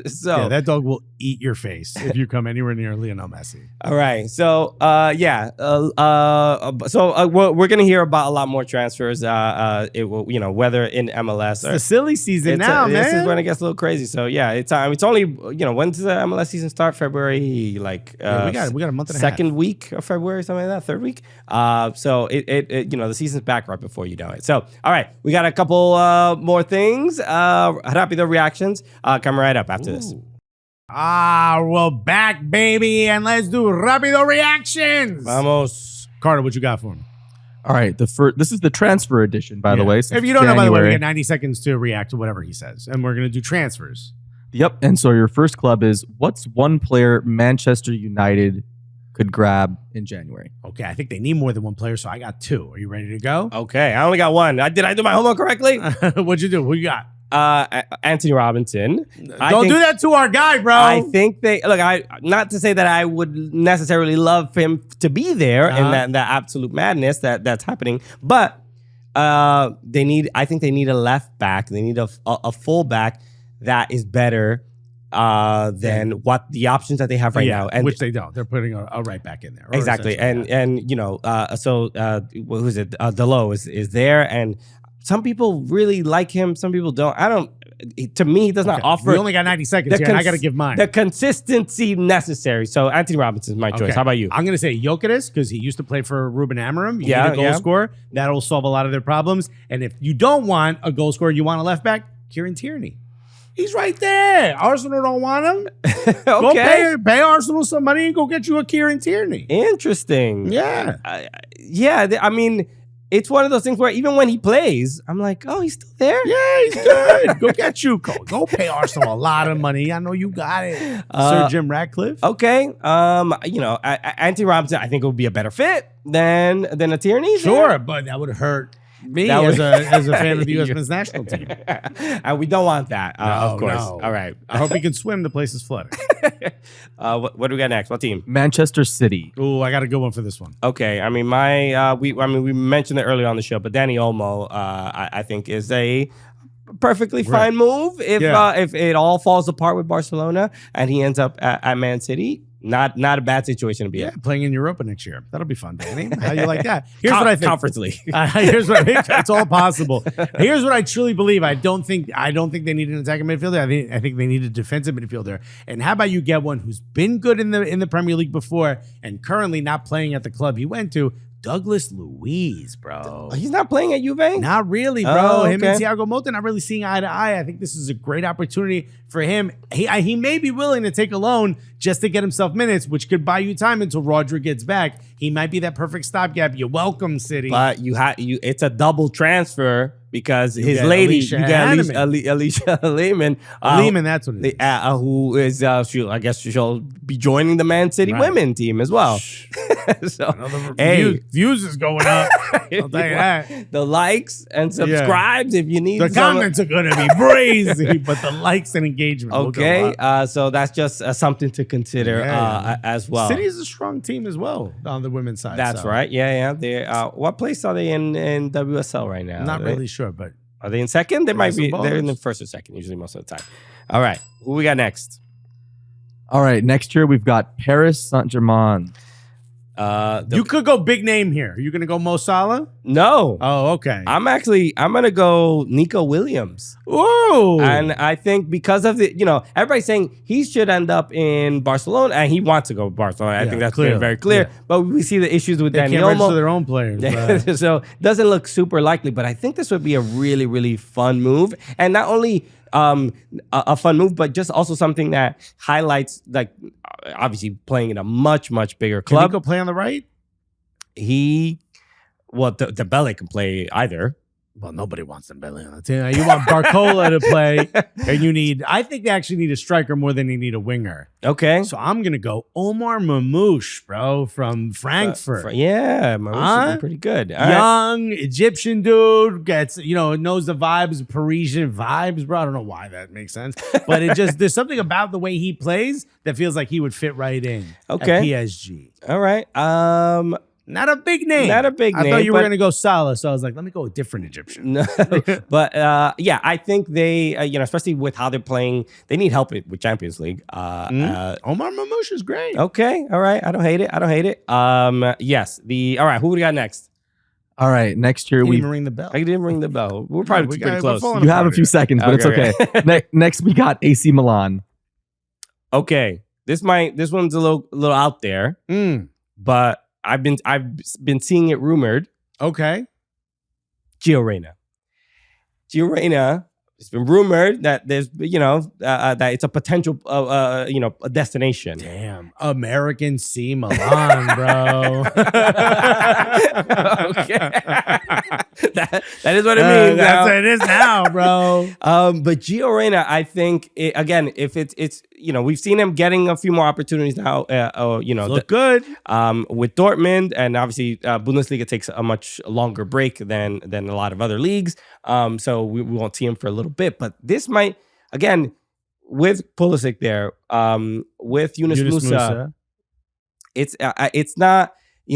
[SPEAKER 2] So
[SPEAKER 1] yeah, that dog will eat your face if you come anywhere near Lionel Messi.
[SPEAKER 2] All right, so we're gonna hear about a lot more transfers. It will, whether in MLS or
[SPEAKER 1] the silly season now, man.
[SPEAKER 2] This is when it gets a little crazy. So yeah, it's only when does the MLS season start? February, like
[SPEAKER 1] we got a month and a half.
[SPEAKER 2] Second week of February, something like that. Third week. So it the season's back right before you know it. So all right, we got a couple more things. Rápido Reactions. Come right up after this.
[SPEAKER 1] We're back, baby, and let's do Rápido Reactions.
[SPEAKER 2] Vamos.
[SPEAKER 1] Carter, what you got for me?
[SPEAKER 4] All right, this is the transfer edition, by the way.
[SPEAKER 1] If you don't know, by the way, we get 90 seconds to react to whatever he says, and we're going to do transfers.
[SPEAKER 4] Yep, and so your first club is, what's one player Manchester United could grab in January?
[SPEAKER 1] Okay, I think they need more than one player, so I got two. Are you ready to go?
[SPEAKER 2] Okay, I only got one. Did I do my homework correctly?
[SPEAKER 1] What'd you do? Who you got?
[SPEAKER 2] Anthony Robinson.
[SPEAKER 1] Don't do that to our guy, bro.
[SPEAKER 2] I think not to say that I would necessarily love him to be there in that absolute madness that's happening, but I think they need a left back. They need a full back that is better than what the options that they have right now, and
[SPEAKER 1] which they don't. They're putting a right back in there.
[SPEAKER 2] Exactly, and who's it? Delo is there, and some people really like him. Some people don't. To me, he does not offer.
[SPEAKER 1] We only got 90 seconds here, and I got to give mine.
[SPEAKER 2] The consistency necessary. So Anthony Robinson is my choice. How about you?
[SPEAKER 1] I'm going to say Gyökeres because he used to play for Ruben Amorim. You need a goal scorer. That'll solve a lot of their problems. And if you don't want a goal scorer, you want a left back, Kieran Tierney. He's right there. Arsenal don't want him. Go pay Arsenal some money and go get you a Kieran Tierney.
[SPEAKER 2] Interesting.
[SPEAKER 1] Yeah.
[SPEAKER 2] I mean, it's one of those things where even when he plays, I'm like, oh, he's still there?
[SPEAKER 1] Yeah, he's good. Go get you. Go pay Arsenal a lot of money. I know you got it. Sir Jim Ratcliffe.
[SPEAKER 2] Okay. Anthony Robinson, I think it would be a better fit than a Tierney.
[SPEAKER 1] Sure, but that would hurt Me
[SPEAKER 2] That
[SPEAKER 1] as
[SPEAKER 2] was-
[SPEAKER 1] a fan of the U.S. men's national team.
[SPEAKER 2] And we don't want that, of course.
[SPEAKER 1] No.
[SPEAKER 2] All right.
[SPEAKER 1] I hope he can swim. The place is flooding.
[SPEAKER 2] What do we got next? What team?
[SPEAKER 4] Manchester City.
[SPEAKER 1] Ooh, I got a good one for this one.
[SPEAKER 2] Okay, I mean, we mentioned it earlier on the show, but Dani Olmo, I think, is a perfectly fine move if it all falls apart with Barcelona and he ends up at Man City. Not a bad situation to be in.
[SPEAKER 1] Playing in Europa next year. That'll be fun, Danny. How you like that? Here's what I think.
[SPEAKER 2] Conference League.
[SPEAKER 1] Here's what I think. It's all possible. Here's what I truly believe. I don't think they need an attacking midfielder. I think they need a defensive midfielder. And how about you get one who's been good in the Premier League before and currently not playing at the club he went to? Douglas Luiz, bro.
[SPEAKER 2] He's not playing at Juve?
[SPEAKER 1] Not really, bro.
[SPEAKER 2] Oh,
[SPEAKER 1] Him and
[SPEAKER 2] okay.
[SPEAKER 1] Thiago Motta not really seeing eye to eye. I think this is a great opportunity for him. He may be willing to take a loan just to get himself minutes, which could buy you time until Rodri gets back. He might be that perfect stopgap. You're welcome, City.
[SPEAKER 2] But it's a double transfer because his
[SPEAKER 1] get
[SPEAKER 2] lady,
[SPEAKER 1] Alicia
[SPEAKER 2] you get
[SPEAKER 1] Hanneman.
[SPEAKER 2] Alicia Lehman.
[SPEAKER 1] Lehman, that's what it is.
[SPEAKER 2] Who is, I guess she'll be joining the Man City women team as well. So,
[SPEAKER 1] Views is going up. I'll tell you that.
[SPEAKER 2] The likes and subscribes if you need
[SPEAKER 1] The comments are going to be crazy, but the likes and engagement will go up.
[SPEAKER 2] So that's just something to consider as well.
[SPEAKER 1] City is a strong team as well on the women's side.
[SPEAKER 2] That's right. Yeah. They what place are they in WSL right now?
[SPEAKER 1] I'm not really sure, but
[SPEAKER 2] are they in second? They might be.
[SPEAKER 1] some
[SPEAKER 2] They're in the
[SPEAKER 1] balls.
[SPEAKER 2] first or second usually most of the time. All right. Who we got next?
[SPEAKER 4] All right, next year we've got Paris Saint-Germain.
[SPEAKER 1] you could go big name here. Are you going to go Mo Salah?
[SPEAKER 2] No.
[SPEAKER 1] Oh, okay.
[SPEAKER 2] I'm gonna go Nico Williams.
[SPEAKER 1] Ooh.
[SPEAKER 2] And I think because of everybody's saying he should end up in Barcelona and he wants to go to Barcelona. I think that's
[SPEAKER 1] clearly.
[SPEAKER 2] very clear.
[SPEAKER 1] Yeah.
[SPEAKER 2] But we see the issues with
[SPEAKER 1] they
[SPEAKER 2] Dani
[SPEAKER 1] can't register
[SPEAKER 2] Olmo.
[SPEAKER 1] their own players. but-
[SPEAKER 2] So it doesn't look super likely, but I think this would be a really, really fun move. And not only a fun move, but just also something that highlights, like, obviously playing in a much, much bigger
[SPEAKER 1] Can
[SPEAKER 2] club.
[SPEAKER 1] Nico play on the right?
[SPEAKER 2] Dembele can play either.
[SPEAKER 1] Well, nobody wants Dembele on the team. You want Barcola to play, and I think they actually need a striker more than they need a winger.
[SPEAKER 2] Okay.
[SPEAKER 1] So I'm going to go Omar Mamouche, bro, from Frankfurt.
[SPEAKER 2] Yeah, Maurice is pretty good. All right.
[SPEAKER 1] Young Egyptian dude gets, knows the vibes, Parisian vibes, bro. I don't know why that makes sense, but there's something about the way he plays that feels like he would fit right in.
[SPEAKER 2] Okay.
[SPEAKER 1] At PSG.
[SPEAKER 2] All right.
[SPEAKER 1] Not a big name.
[SPEAKER 2] Not a big
[SPEAKER 1] I
[SPEAKER 2] name,
[SPEAKER 1] thought you were
[SPEAKER 2] but-
[SPEAKER 1] going to go Salah, so I was like, let me go a different Egyptian.
[SPEAKER 2] No, but I think they, especially with how they're playing, they need help with Champions League.
[SPEAKER 1] Omar Mamouche is great.
[SPEAKER 2] Okay, all right, I don't hate it. Yes, all right, who we got next?
[SPEAKER 4] All right, next year
[SPEAKER 1] Didn't
[SPEAKER 4] we
[SPEAKER 1] even ring the bell.
[SPEAKER 2] I didn't ring the bell. We're probably
[SPEAKER 1] we
[SPEAKER 2] pretty
[SPEAKER 1] got-
[SPEAKER 2] close.
[SPEAKER 1] we're falling
[SPEAKER 4] you have a
[SPEAKER 1] apart
[SPEAKER 4] few
[SPEAKER 1] here.
[SPEAKER 4] seconds, but
[SPEAKER 2] Okay.
[SPEAKER 4] it's okay. Next we got AC Milan.
[SPEAKER 2] Okay, this one's a little out there, but I've been seeing it rumored.
[SPEAKER 1] Okay.
[SPEAKER 2] Gio Reyna. It's been rumored that there's, that it's a potential, a destination.
[SPEAKER 1] Damn. American C Milan, bro.
[SPEAKER 2] Okay. that is what it means.
[SPEAKER 1] That's
[SPEAKER 2] now.
[SPEAKER 1] what it is now, bro.
[SPEAKER 2] But Gio Reyna, I think, again, if it's we've seen him getting a few more opportunities now,
[SPEAKER 1] Look good.
[SPEAKER 2] with Dortmund, and obviously Bundesliga takes a much longer break than a lot of other leagues. So we won't see him for a little bit, but this might, again, with Pulisic there, with Yunus Musa, it's not,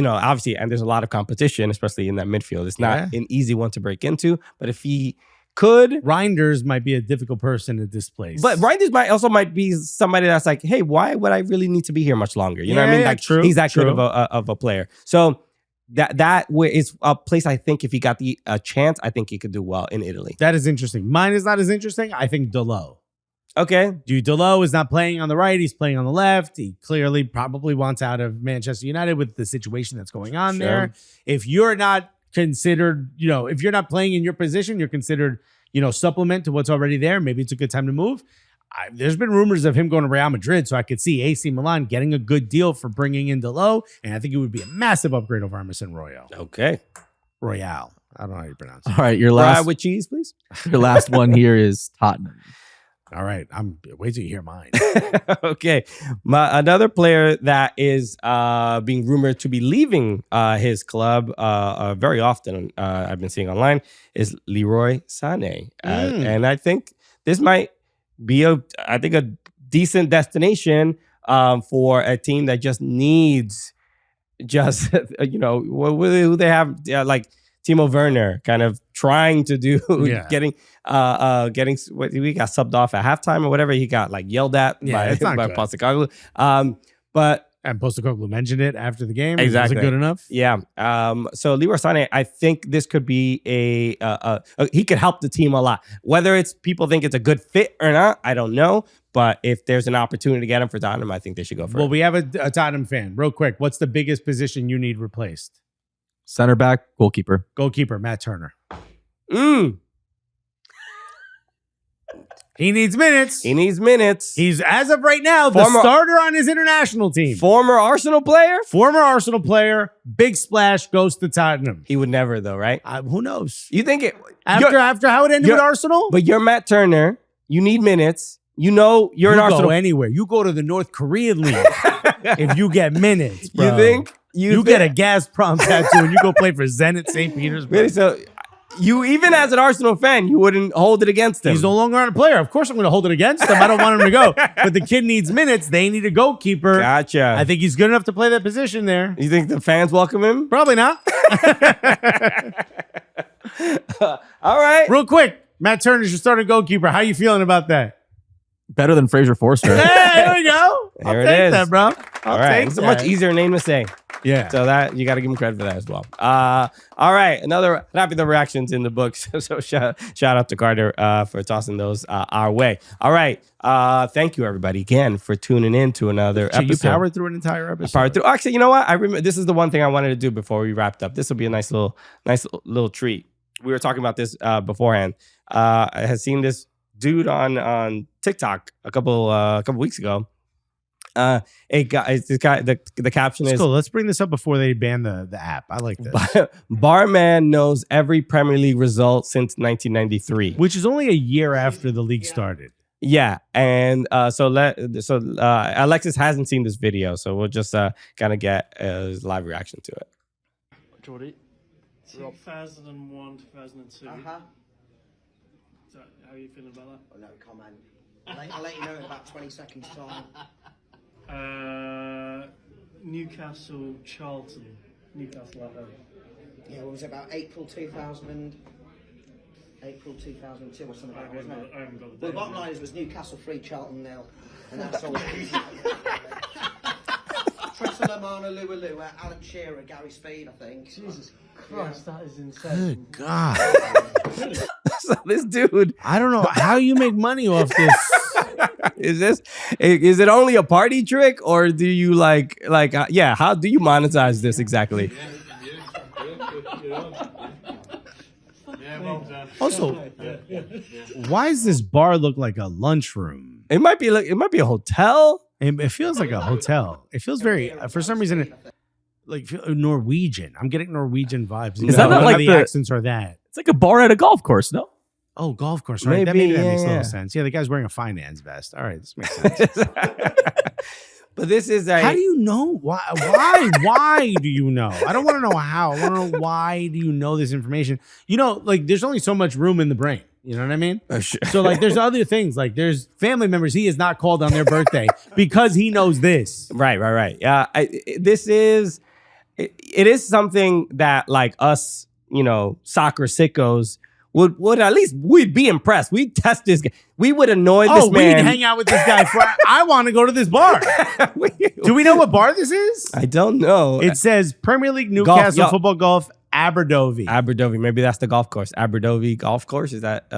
[SPEAKER 2] obviously, and there's a lot of competition, especially in that midfield. It's not an easy one to break into, but if he could,
[SPEAKER 1] Reinders might be a difficult person to displace.
[SPEAKER 2] but Reinders might be somebody that's like, hey, why would I really need to be here much longer? You know what I mean? Like,
[SPEAKER 1] true,
[SPEAKER 2] he's that good
[SPEAKER 1] true.
[SPEAKER 2] of a player. So that is a place I think if he got the chance, I think he could do well in Italy.
[SPEAKER 1] That is interesting. Mine is not as interesting. I think Delo.
[SPEAKER 2] Okay.
[SPEAKER 1] Dude, Delo is not playing on the right. He's playing on the left. He clearly probably wants out of Manchester United with the situation that's going on there. If you're not considered, if you're not playing in your position, you're considered, supplement to what's already there. Maybe it's a good time to move. There's been rumors of him going to Real Madrid, so I could see AC Milan getting a good deal for bringing in Delo, and I think it would be a massive upgrade over Emerson Royal.
[SPEAKER 2] Okay.
[SPEAKER 1] Royale. I don't know how you pronounce it.
[SPEAKER 4] All right, your
[SPEAKER 2] Fry
[SPEAKER 4] last
[SPEAKER 2] with cheese, please.
[SPEAKER 4] one here is Tottenham.
[SPEAKER 1] All right. Wait till you hear mine.
[SPEAKER 2] Okay. Another player that is being rumored to be leaving his club very often, I've been seeing online, is Leroy Sané. And I think this might be a decent destination for a team that just needs who they have like Timo Werner kind of trying to do getting what we got subbed off at halftime or whatever. He got like yelled at by Postecoglou.
[SPEAKER 1] And Postecoglou mentioned it after the game.
[SPEAKER 2] Exactly.
[SPEAKER 1] Was it good enough?
[SPEAKER 2] Yeah. So Leroy Sané, I think this could be he could help the team a lot. Whether it's people think it's a good fit or not, I don't know. But if there's an opportunity to get him for Tottenham, I think they should go for it.
[SPEAKER 1] Well, we have a Tottenham fan. Real quick, what's the biggest position you need replaced?
[SPEAKER 4] Center back, goalkeeper.
[SPEAKER 1] Goalkeeper, Matt Turner. He needs minutes. He's, as of right now, the starter on his international team.
[SPEAKER 2] Former Arsenal player.
[SPEAKER 1] Big splash, goes to Tottenham.
[SPEAKER 2] He would never, though, right?
[SPEAKER 1] Who knows?
[SPEAKER 2] You think it
[SPEAKER 1] after how it ended with Arsenal?
[SPEAKER 2] But you're Matt Turner. You need minutes. You know you're an Arsenal.
[SPEAKER 1] You go anywhere. You go to the North Korean League if you get minutes, bro.
[SPEAKER 2] You think?
[SPEAKER 1] You get a Gazprom tattoo and you go play for Zenit St. Petersburg.
[SPEAKER 2] Really? So you, even as an Arsenal fan, you wouldn't hold it against him.
[SPEAKER 1] He's no longer a player. Of course I'm going to hold it against him. I don't want him to go. But the kid needs minutes. They need a goalkeeper.
[SPEAKER 2] Gotcha.
[SPEAKER 1] I think he's good enough to play that position there.
[SPEAKER 2] You think the fans welcome him?
[SPEAKER 1] Probably not.
[SPEAKER 2] All right.
[SPEAKER 1] Real quick, Matt Turner's your starting goalkeeper. How you feeling about that?
[SPEAKER 4] Better than Fraser Forster.
[SPEAKER 1] Hey, there we go. I'll take that, bro.
[SPEAKER 2] All right. It's a much easier name to say.
[SPEAKER 1] Yeah.
[SPEAKER 2] So that you got to give him credit for that as well. All right. Another Rápido Reactions in the books. So shout out to Carter for tossing those our way. All right. Thank you, everybody, again, for tuning in to another episode.
[SPEAKER 1] You powered through an entire episode.
[SPEAKER 2] Powered through. Actually, you know what? I remember this is the one thing I wanted to do before we wrapped up. This will be a nice little treat. We were talking about this beforehand. I had seen this dude on TikTok a couple weeks ago. The caption is
[SPEAKER 1] cool. Let's bring this up before they ban the app. I like this.
[SPEAKER 2] Barman knows every Premier League result since 1993,
[SPEAKER 1] which is only a year after the league started.
[SPEAKER 2] Yeah, and Alexis hasn't seen this video, so we'll just kind of get his live reaction to it.
[SPEAKER 5] Jordy, 2001, 2002. So how are you feeling about that?
[SPEAKER 6] No comment. I'll let you know in about 20 seconds time.
[SPEAKER 5] Newcastle, Charlton. Newcastle at home.
[SPEAKER 6] Yeah, what was it, about April 2002 or something like that, wasn't it?
[SPEAKER 5] I haven't got the
[SPEAKER 6] Well, the bottom line is it was Newcastle 3, Charlton 0. And that's all. Tressa Lamana, Lua, Alan Shearer, Gary Speed, I think.
[SPEAKER 5] Jesus Christ, that is insane.
[SPEAKER 1] Good God.
[SPEAKER 2] So this dude,
[SPEAKER 1] I don't know how you make money off this.
[SPEAKER 2] Is it only a party trick, or do you like how do you monetize this exactly?
[SPEAKER 1] Also, why does this bar look like a lunchroom?
[SPEAKER 2] It might be a hotel.
[SPEAKER 1] It feels like a hotel. It feels very, for some reason, like Norwegian. I'm getting Norwegian vibes.
[SPEAKER 4] Is that not like
[SPEAKER 1] the accents are that?
[SPEAKER 4] It's like a bar at a golf course, no?
[SPEAKER 1] Oh, golf course, right? That makes a little sense. Yeah, the guy's wearing a finance vest. All right, this makes sense.
[SPEAKER 2] But this is
[SPEAKER 1] how do you know? Why do you know? I don't want to know how. I want to know why do you know this information? You know, like there's only so much room in the brain. You know what I mean? So like there's other things. Like there's family members he has not called on their birthday because he knows this.
[SPEAKER 2] Right. Yeah, it is something that like us, soccer sickos would at least we'd be impressed. We'd test this guy. We would annoy this man.
[SPEAKER 1] We'd hang out with this guy. I want to go to this bar. Do we know what bar this is?
[SPEAKER 2] I don't know.
[SPEAKER 1] It says Premier League Newcastle Football Golf Aberdovey.
[SPEAKER 2] Maybe that's the golf course. Aberdovey Golf Course. Is that?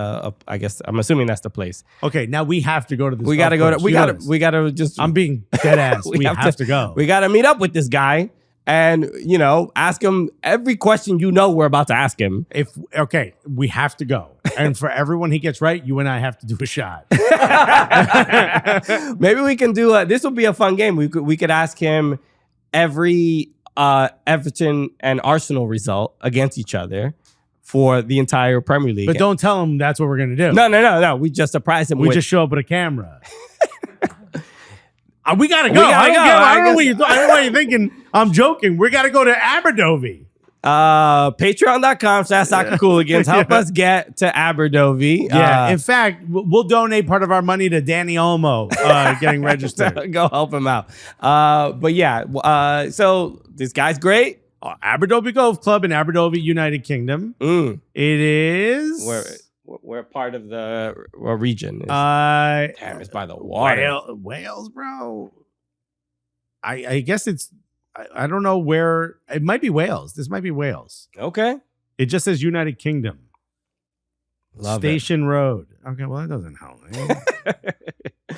[SPEAKER 2] I guess I'm assuming that's the place.
[SPEAKER 1] Okay, now we have to go to this.
[SPEAKER 2] We gotta go. We gotta just.
[SPEAKER 1] I'm being dead ass. we have to go.
[SPEAKER 2] We gotta meet up with this guy. And, ask him every question we're about to ask him.
[SPEAKER 1] We have to go. And for everyone he gets right, you and I have to do a shot.
[SPEAKER 2] Maybe we can do this will be a fun game. We could ask him every Everton and Arsenal result against each other for the entire Premier League.
[SPEAKER 1] But don't tell him that's what we're gonna do.
[SPEAKER 2] No. We just surprised him.
[SPEAKER 1] We
[SPEAKER 2] with,
[SPEAKER 1] just show up with a camera. We gotta go.
[SPEAKER 2] We gotta go.
[SPEAKER 1] I don't know what you're thinking. I'm joking. We gotta go to Aberdovey.
[SPEAKER 2] Patreon.com/soccercooligans. Help us get to Aberdovey.
[SPEAKER 1] Yeah. In fact, we'll donate part of our money to Dani Olmo getting registered.
[SPEAKER 2] Go help him out. But yeah, so this guy's great.
[SPEAKER 1] Aberdovey Golf Club in Aberdovey, United Kingdom. It is.
[SPEAKER 2] We're part of the region. Damn, it's by the water.
[SPEAKER 1] Wales, bro. I guess it's. I don't know where. It might be Wales. This might be Wales.
[SPEAKER 2] Okay.
[SPEAKER 1] It just says United Kingdom.
[SPEAKER 2] Love
[SPEAKER 1] Station Road. Okay, well, that doesn't help.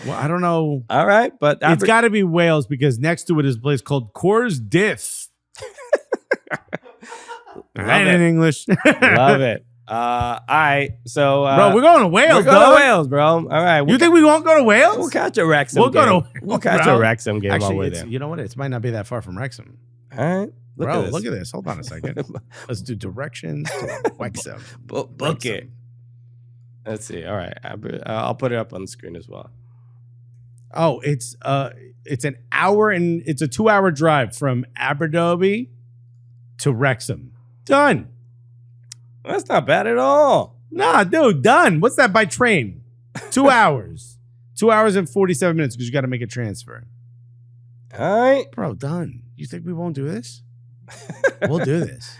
[SPEAKER 1] Well, I don't know.
[SPEAKER 2] All right, but
[SPEAKER 1] It's got to be Wales because next to it is a place called Coors Diff. Right in English.
[SPEAKER 2] Love it. All right, so
[SPEAKER 1] bro, we're going to Wales.
[SPEAKER 2] We're going to Wales, bro. All right,
[SPEAKER 1] you think we won't go to Wales?
[SPEAKER 2] We'll catch a Wrexham.
[SPEAKER 1] We'll
[SPEAKER 2] catch a Wrexham game
[SPEAKER 1] Actually,
[SPEAKER 2] while we're there.
[SPEAKER 1] You know what? It might not be that far from Wrexham.
[SPEAKER 2] All right,
[SPEAKER 1] Look at this. Hold on a second. Let's do directions to Wrexham.
[SPEAKER 2] Book it. Let's see. All right, I'll put it up on the screen as well.
[SPEAKER 1] Oh, it's an hour and it's a 2-hour drive from Aberdovey to Wrexham. Done.
[SPEAKER 2] That's not bad at all.
[SPEAKER 1] Nah, dude, done. What's that by train? 2 hours. 2 hours and 47 minutes because you got to make a transfer.
[SPEAKER 2] All right.
[SPEAKER 1] Bro, done. You think we won't do this? We'll do this.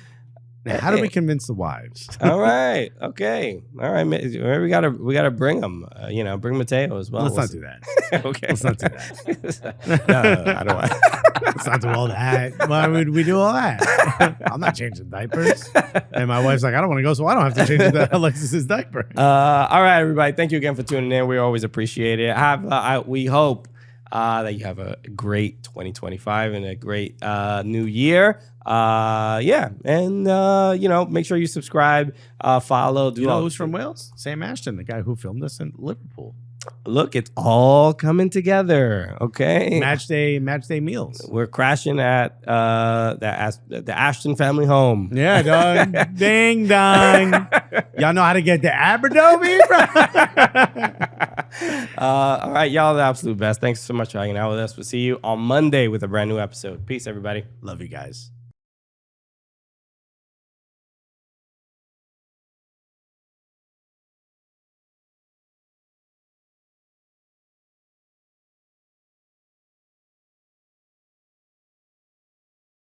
[SPEAKER 1] Now, how do we convince the wives?
[SPEAKER 2] All right. Okay. All right. We gotta bring them. Bring Mateo as well.
[SPEAKER 1] Let's not do that.
[SPEAKER 2] Okay.
[SPEAKER 1] Let's not do that.
[SPEAKER 2] No, I don't want.
[SPEAKER 1] Let's not do all that. Why would we do all that? I'm not changing diapers. And my wife's like, I don't want to go, so I don't have to change Alexis's diaper.
[SPEAKER 2] All right, everybody. Thank you again for tuning in. We always appreciate it. We hope that you have a great 2025 and a great new year. And make sure you subscribe, follow.
[SPEAKER 1] Do you know who's from Wales? Sam Ashton, the guy who filmed us in Liverpool.
[SPEAKER 2] Look, it's all coming together. Okay,
[SPEAKER 1] match day meals.
[SPEAKER 2] We're crashing at the Ashton family home.
[SPEAKER 1] Yeah, dog. Ding dong. Y'all know how to get to Aberdovey, bro.
[SPEAKER 2] All right, y'all are the absolute best. Thanks so much for hanging out with us. We'll see you on Monday with a brand new episode. Peace, everybody.
[SPEAKER 1] Love you guys.